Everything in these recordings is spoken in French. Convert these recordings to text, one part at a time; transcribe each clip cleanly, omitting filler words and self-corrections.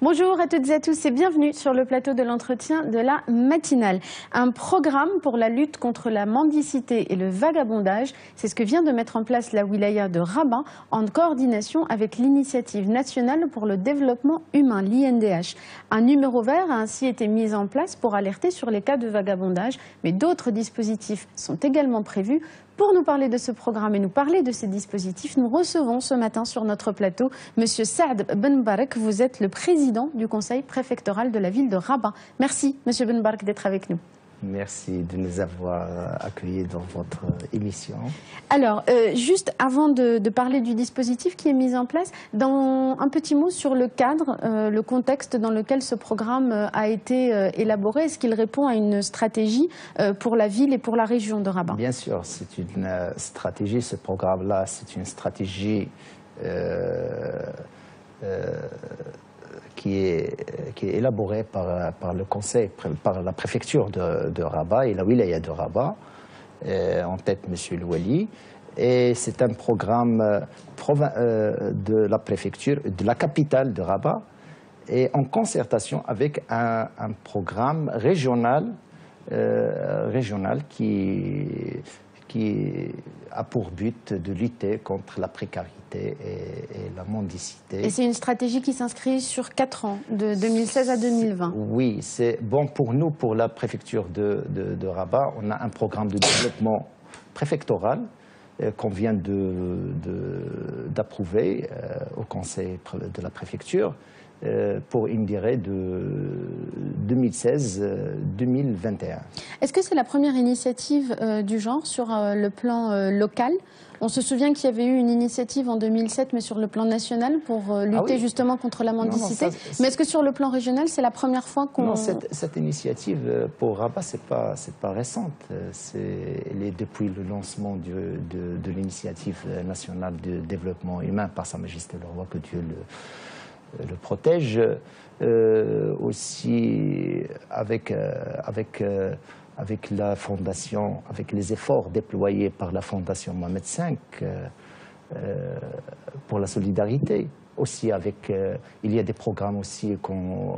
Bonjour à toutes et à tous et bienvenue sur le plateau de l'entretien de la matinale. Un programme pour la lutte contre la mendicité et le vagabondage, c'est ce que vient de mettre en place la wilaya de Rabat en coordination avec l'Initiative nationale pour le développement humain, l'INDH. Un numéro vert a ainsi été mis en place pour alerter sur les cas de vagabondage, mais d'autres dispositifs sont également prévus. Pour nous parler de ce programme et nous parler de ces dispositifs, nous recevons ce matin sur notre plateau M. Saad Ben Barek. Vous êtes le président du conseil préfectoral de la ville de Rabat. Merci M. Ben Barek d'être avec nous. Merci de nous avoir accueillis dans votre émission. Alors, juste avant de parler du dispositif qui est mis en place, un petit mot sur le cadre, le contexte dans lequel ce programme a été élaboré. Est-ce qu'il répond à une stratégie pour la ville et pour la région de Rabat? Bien sûr, c'est une stratégie. Ce programme-là, c'est une stratégie qui est élaboré par le conseil, par la préfecture de Rabat et la wilaya de Rabat, en tête M. Louali. Et c'est un programme de la préfecture, de la capitale de Rabat, et en concertation avec un programme régional, qui a pour but de lutter contre la précarité et la mendicité. Et c'est une stratégie qui s'inscrit sur 4 ans, de 2016 à 2020. Oui, c'est bon pour nous, pour la préfecture de Rabat. On a un programme de développement préfectoral qu'on vient d'approuver au conseil de la préfecture pour une durée de 2016-2021. Est-ce que c'est la première initiative du genre sur le plan local? On se souvient qu'il y avait eu une initiative en 2007, mais sur le plan national, pour lutter justement contre la mendicité. Mais est-ce que sur le plan régional, c'est la première fois qu'on... Non, cette initiative pour Rabat, c'est pas récente. Elle est depuis le lancement de l'initiative nationale de développement humain par Sa Majesté le Roi, que Dieu le protège, aussi avec la fondation, avec les efforts déployés par la fondation Mohamed V pour la solidarité. Aussi il y a des programmes aussi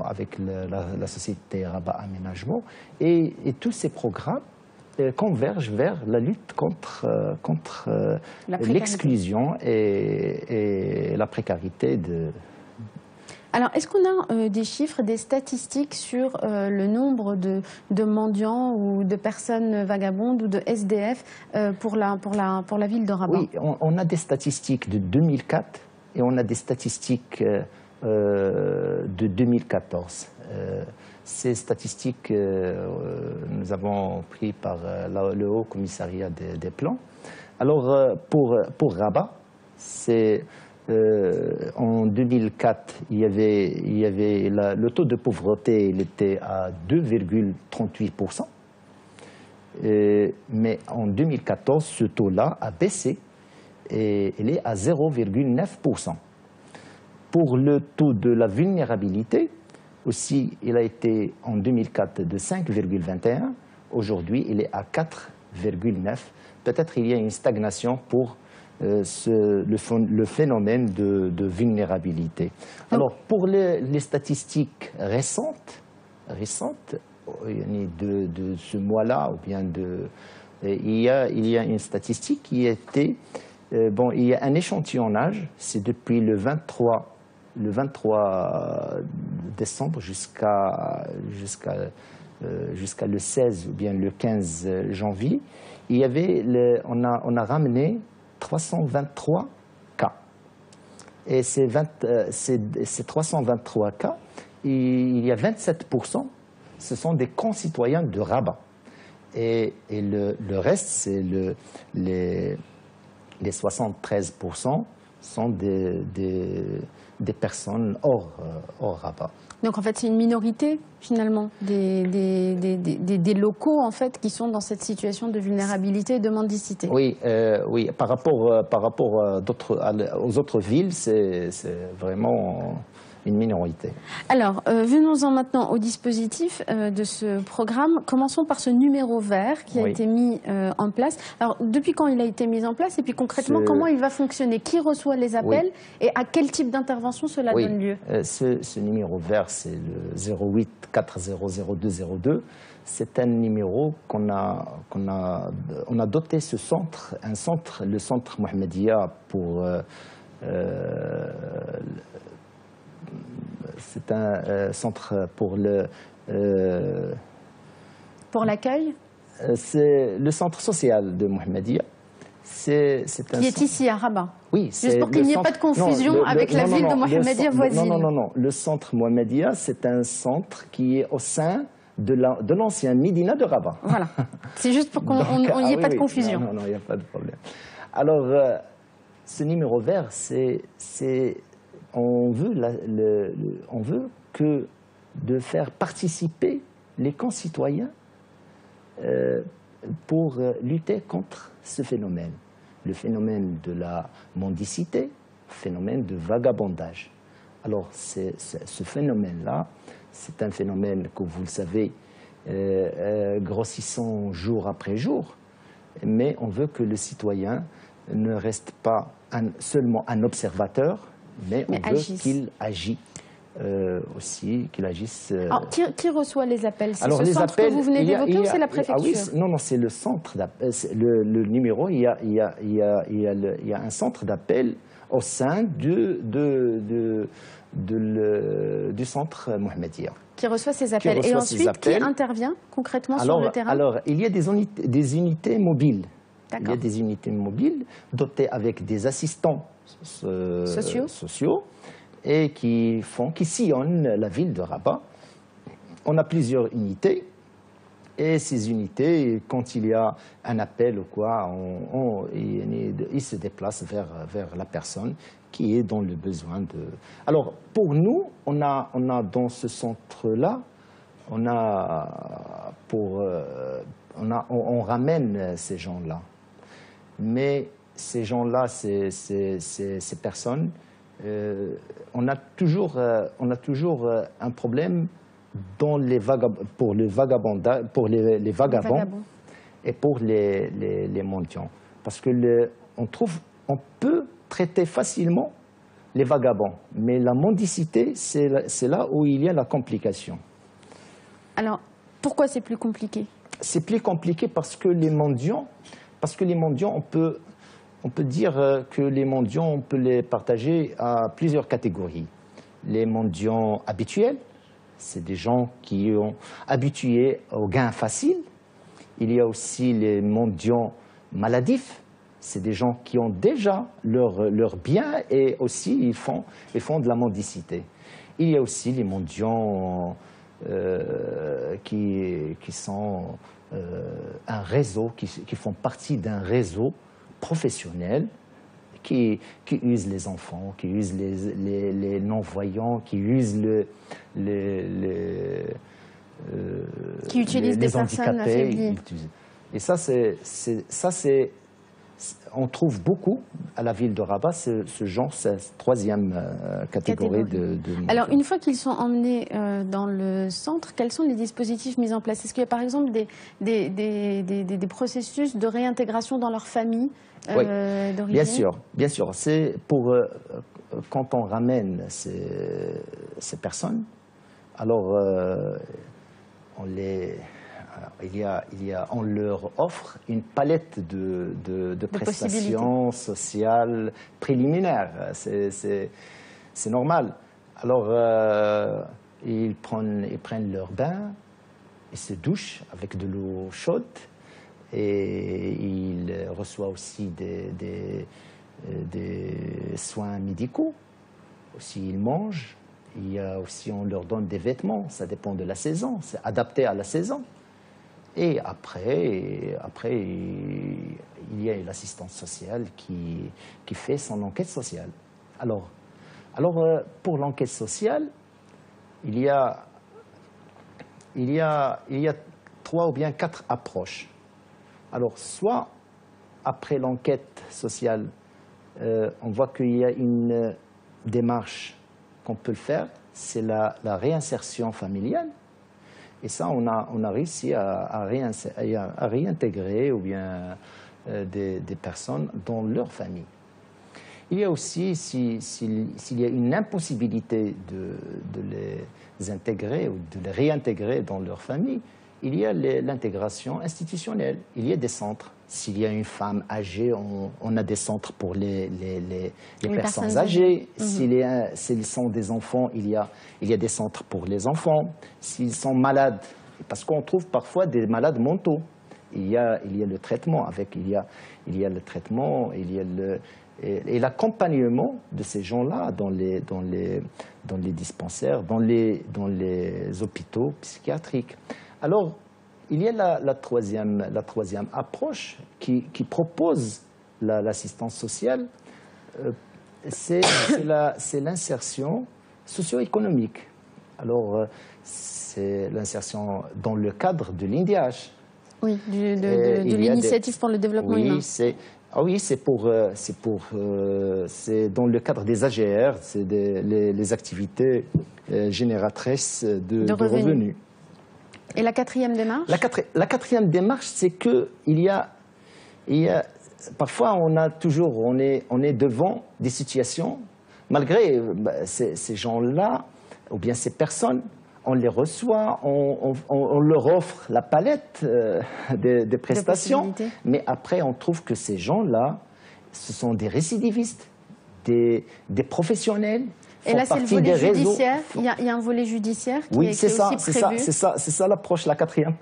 avec la société Rabat Aménagement, et tous ces programmes convergent vers la lutte contre l'exclusion et la précarité Alors, est-ce qu'on a des chiffres, des statistiques sur le nombre de mendiants ou de personnes vagabondes ou de SDF pour la ville de Rabat? Oui, on a des statistiques de 2004 et on a des statistiques de 2014. Ces statistiques, nous avons pris par le Haut Commissariat des plans. Alors, pour Rabat, c'est... en 2004, il y avait le taux de pauvreté, il était à 2,38%. Mais en 2014, ce taux-là a baissé et il est à 0,9%. Pour le taux de la vulnérabilité, aussi, il a été en 2004 de 5,21%. Aujourd'hui, il est à 4,9%. Peut-être qu'il y a une stagnation pour le phénomène de vulnérabilité. Alors, pour les statistiques récentes de ce mois-là, ou bien il y a une statistique qui était... il y a un échantillonnage, c'est depuis le 23 décembre jusqu'à le 16 ou bien le 15 janvier. On a ramené 323 cas. Et ces 323 cas, il y a 27%, ce sont des concitoyens de Rabat. Et le reste, c'est les 73% sont des personnes hors Rabat. Donc en fait, c'est une minorité finalement des locaux en fait qui sont dans cette situation de vulnérabilité et de mendicité. Oui, oui. Par rapport aux autres villes, c'est vraiment une minorité. Alors, venons-en maintenant au dispositif de ce programme. Commençons par ce numéro vert qui a été mis en place. Alors, depuis quand il a été mis en place et puis concrètement, comment il va fonctionner? Qui reçoit les appels et à quel type d'intervention cela donne lieu? Ce numéro vert, c'est le 08 400202. C'est un numéro qu'on a doté le centre Mohammedia pour... c'est un centre pour le... pour l'accueil? C'est le centre social de Mohammedia. Qui est ici à Rabat. Oui. Juste pour qu'il n'y ait pas de confusion avec la ville de Mohammedia voisine. Non. Le centre Mohammedia, c'est un centre qui est au sein de l'ancien Médina de Rabat. Voilà. C'est juste pour qu'on n'y ait pas de confusion. Non, il n'y a pas de problème. Alors, ce numéro vert, on veut que de faire participer les concitoyens pour lutter contre ce phénomène. Le phénomène de la mendicité, le phénomène de vagabondage. Alors, ce phénomène-là, c'est un phénomène que vous le savez, grossissant jour après jour, mais on veut que le citoyen ne reste pas seulement un observateur, mais on veut qu'il agisse aussi, qu'il agisse... Alors, qui reçoit les appels? C'est ce les centre appels, que vous venez d'évoquer ou c'est la préfecture? Non, c'est le centre d'appel. Le numéro, il y a un centre d'appel au sein du centre Mohammedia. Qui reçoit ces appels. Et ensuite, qui intervient concrètement sur le terrain? Alors, il y a des unités mobiles. Il y a des unités mobiles dotées avec des assistants sociaux et qui sillonnent la ville de Rabat. On a plusieurs unités et ces unités, quand il y a un appel ou quoi, ils se déplacent vers la personne qui est dans le besoin de... Alors, pour nous, on a dans ce centre-là, on ramène ces gens-là. Mais ces gens-là, ces personnes, on a toujours un problème pour les vagabonds et pour les mendiants. Parce que on peut traiter facilement les vagabonds, mais la mendicité, c'est là où il y a la complication. Alors, pourquoi c'est plus compliqué? C'est plus compliqué parce que les mendiants, on peut dire que les mendiants, on peut les partager à plusieurs catégories. Les mendiants habituels, c'est des gens qui ont habitué au gain facile. Il y a aussi les mendiants maladifs, c'est des gens qui ont déjà leurs biens et aussi ils font de la mendicité. Il y a aussi les mendiants qui sont un réseau, qui font partie d'un réseau professionnel qui use les enfants, qui use les non-voyants, qui use qui utilisent des personnes affaiblies. Et ça, on trouve beaucoup à la ville de Rabat ce genre, cette troisième catégorie de... Alors, une fois qu'ils sont emmenés dans le centre, quels sont les dispositifs mis en place? Est-ce qu'il y a par exemple des processus de réintégration dans leur famille d'origine? Bien sûr. C'est pour quand on ramène ces personnes, alors on leur offre une palette de prestations sociales préliminaires. C'est normal. Alors, ils prennent leur bain, ils se douchent avec de l'eau chaude et ils reçoivent aussi des soins médicaux. Aussi, ils mangent. Il y a aussi, on leur donne des vêtements. Ça dépend de la saison. C'est adapté à la saison. Et après, il y a l'assistance sociale qui fait son enquête sociale. Alors pour l'enquête sociale, il y a 3 ou bien 4 approches. Alors, soit après l'enquête sociale, on voit qu'il y a une démarche qu'on peut le faire, c'est la réinsertion familiale. Et ça, on a réussi à réintégrer ou bien des personnes dans leur famille. Il y a aussi, s'il y a une impossibilité de les intégrer ou de les réintégrer dans leur famille, il y a l'intégration institutionnelle. Il y a des centres. S'il y a une femme âgée, on a des centres pour les personnes âgées. S'ils sont des enfants, il y a des centres pour les enfants. S'ils sont malades, parce qu'on trouve parfois des malades mentaux, il y a le traitement le traitement, et l'accompagnement de ces gens-là dans les dispensaires, dans les hôpitaux psychiatriques. Alors, il y a la troisième approche qui propose l'assistance sociale, c'est l'insertion socio-économique. Alors, c'est l'insertion dans le cadre de l'INDH. Oui, de l'initiative pour le développement humain. Oui, c'est dans le cadre des AGR, c'est les activités génératrices de revenus. Et la quatrième démarche? La quatrième démarche, c'est qu'il y a parfois on est devant des situations, malgré ces gens-là, ou bien ces personnes, on les reçoit, on leur offre la palette des prestations, mais après on trouve que ces gens-là, ce sont des récidivistes, des professionnels. Et là, c'est le volet judiciaire. Il y a un volet judiciaire qui est aussi prévu. C'est ça l'approche, la quatrième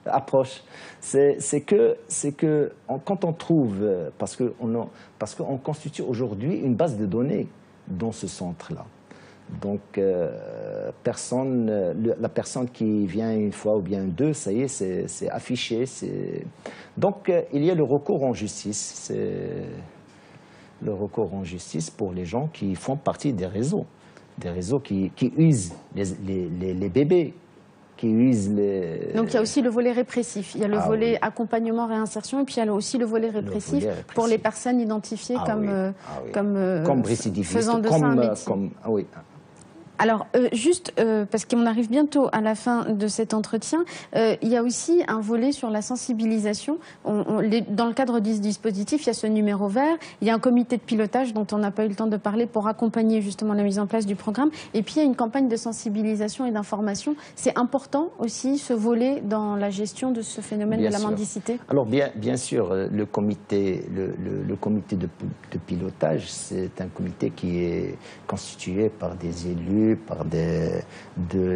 approche. C'est que quand on trouve, parce qu'on constitue aujourd'hui une base de données dans ce centre-là. Donc, la personne qui vient une fois ou bien deux, ça y est, c'est affiché. Donc, il y a le recours en justice. Le recours en justice pour les gens qui font partie des réseaux qui usent les bébés, qui usent les... Donc il y a aussi le volet répressif, il y a le volet accompagnement, réinsertion, et puis il y a aussi le volet répressif pour les personnes identifiées comme récidivistes, faisant de ça un métier. Alors, parce qu'on arrive bientôt à la fin de cet entretien, il y a aussi un volet sur la sensibilisation. Dans le cadre du dispositif, il y a ce numéro vert, il y a un comité de pilotage dont on n'a pas eu le temps de parler pour accompagner justement la mise en place du programme. Et puis, il y a une campagne de sensibilisation et d'information. C'est important aussi, ce volet, dans la gestion de ce phénomène de la mendicité? Alors, bien sûr, le comité de pilotage, c'est un comité qui est constitué par des élus, par des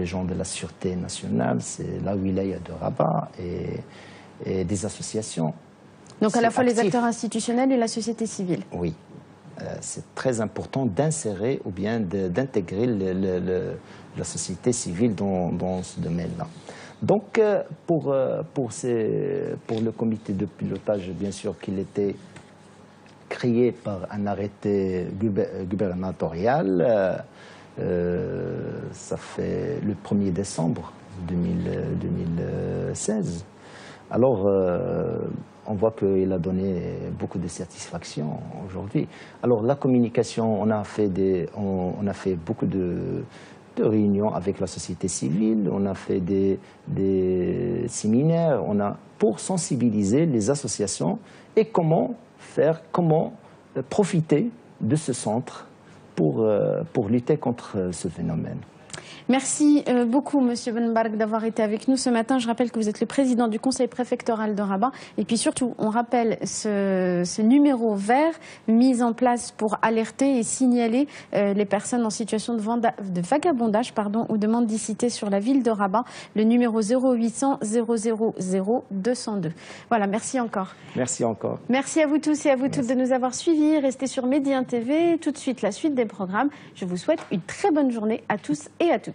gens de la Sûreté nationale, c'est la wilaya de Rabat et des associations. Donc à la fois les acteurs institutionnels et la société civile. Oui, c'est très important d'insérer ou bien d'intégrer la société civile dans ce domaine-là. Donc pour le comité de pilotage, bien sûr qu'il était créé par un arrêté gouvernemental. Ça fait le 1er décembre 2016. Alors, on voit qu'il a donné beaucoup de satisfaction aujourd'hui. Alors, la communication, on a fait beaucoup de réunions avec la société civile, on a fait des séminaires, pour sensibiliser les associations et comment profiter de ce centre pour lutter contre ce phénomène. Merci beaucoup, Monsieur Benbarg, d'avoir été avec nous ce matin. Je rappelle que vous êtes le président du conseil préfectoral de Rabat. Et puis surtout, on rappelle ce numéro vert mis en place pour alerter et signaler les personnes en situation de vagabondage ou de mendicité sur la ville de Rabat. Le numéro 0800 000 202. Voilà, merci encore. Merci encore. Merci à vous tous et à vous toutes de nous avoir suivis. Restez sur Média TV. Tout de suite, la suite des programmes. Je vous souhaite une très bonne journée à tous et à toutes.